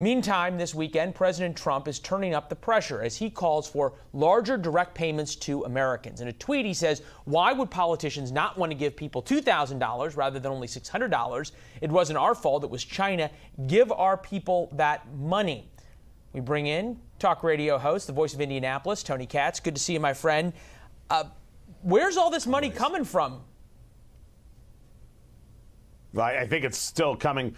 Meantime, this weekend, President Trump is turning up the pressure as he calls for larger direct payments to Americans. In a tweet, he says, why would politicians not want to give people $2,000 rather than only $600? It wasn't our fault. It was China. Give our people that money. We bring in talk radio host, the voice of Indianapolis, Tony Katz. Good to see you, my friend. Where's all this money coming from? I think it's still coming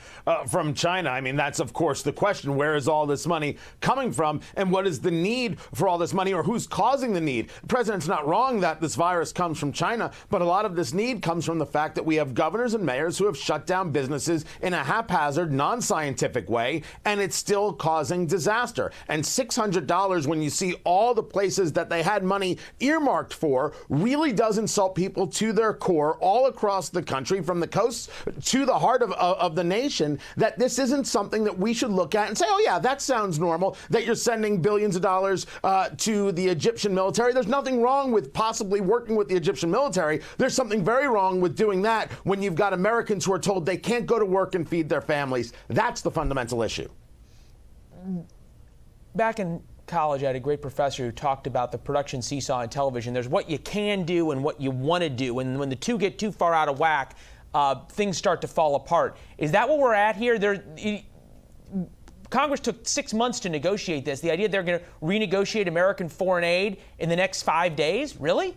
from China. I mean, that's, of course, the question. Where is all this money coming from? And what is the need for all this money, or who's causing the need? The president's not wrong that this virus comes from China, but a lot of this need comes from the fact that we have governors and mayors who have shut down businesses in a haphazard, non-scientific way, and it's still causing disaster. And $600, when you see all the places that they had money earmarked for, really does insult people to their core all across the country, from the coasts to the heart of the nation, that this isn't something that we should look at and say, oh, yeah, that sounds normal, that you're sending billions of dollars to the Egyptian military. There's nothing wrong with possibly working with the Egyptian military. There's something very wrong with doing that when you've got Americans who are told they can't go to work and feed their families. That's the fundamental issue. Back in college, I had a great professor who talked about the production seesaw in television. There's what you can do and what you want to do. And when the two get too far out of whack, things start to fall apart. Is that what we're at here? Congress took 6 months to negotiate this. The idea they're going to renegotiate American foreign aid in the next 5 days? Really?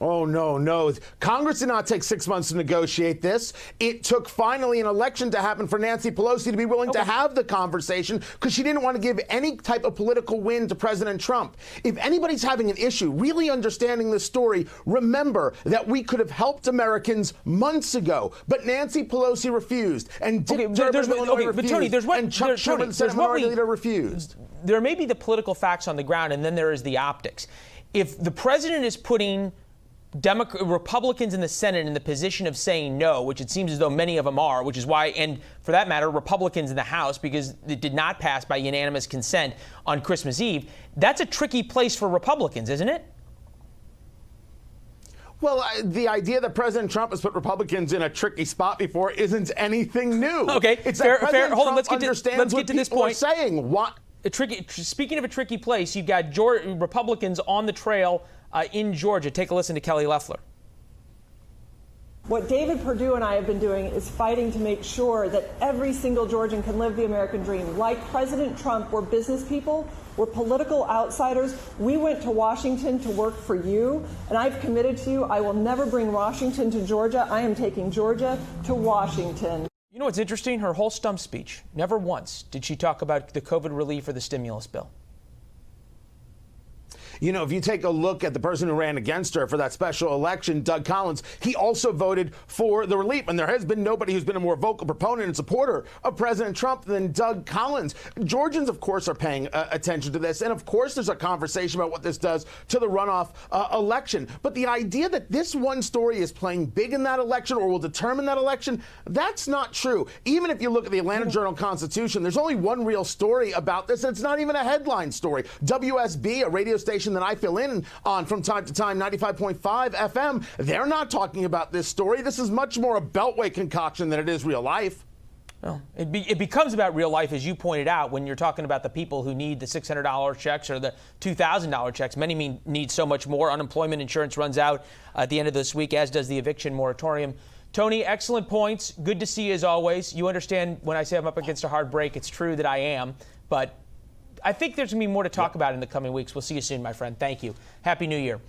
Oh, no. Congress did not take 6 months to negotiate this. It took finally an election to happen for Nancy Pelosi to be willing to have the conversation, because she didn't want to give any type of political win to President Trump. If anybody's having an issue really understanding this story, remember that we could have helped Americans months ago, but Nancy Pelosi refused, and Dick Durbin of Illinois refused, Tony, and Chuck Schumer, the Senate Minority Leader, refused. There may be the political facts on the ground, and then there is the optics. If the president is putting Republicans in the Senate in the position of saying no, which it seems as though many of them are, which is why, and for that matter, Republicans in the House, because it did not pass by unanimous consent on Christmas Eve, that's a tricky place for Republicans, isn't it? Well, the idea that President Trump has put Republicans in a tricky spot before isn't anything new. Okay, it's fair. Hold on, let's get to this point. Saying what? Speaking of a tricky place, you've got Republicans on the trail in Georgia. Take a listen to Kelly Loeffler. What David Perdue and I have been doing is fighting to make sure that every single Georgian can live the American dream. Like President Trump, we're business people, we're political outsiders. We went to Washington to work for you, and I've committed to you, I will never bring Washington to Georgia. I am taking Georgia to Washington. You know what's interesting? Her whole stump speech, never once did she talk about the COVID relief or the stimulus bill. You know, if you take a look at the person who ran against her for that special election, Doug Collins, he also voted for the relief. And there has been nobody who's been a more vocal proponent and supporter of President Trump than Doug Collins. Georgians, of course, are paying attention to this. And, of course, there's a conversation about what this does to the runoff election. But the idea that this one story is playing big in that election or will determine that election, that's not true. Even if you look at the Atlanta Journal-Constitution, there's only one real story about this, and it's not even a headline story. WSB, a radio station that I fill in on from time to time, 95.5 FM, they're not talking about this story. This is much more a Beltway concoction than it is real life. Well, it becomes about real life, as you pointed out, when you're talking about the people who need the $600 checks or the $2,000 checks. Many need so much more. Unemployment insurance runs out at the end of this week, as does the eviction moratorium. Tony, excellent points. Good to see you as always. You understand when I say I'm up against a hard break, it's true that I am, but I think there's going to be more to talk about in the coming weeks. We'll see you soon, my friend. Thank you. Happy New Year.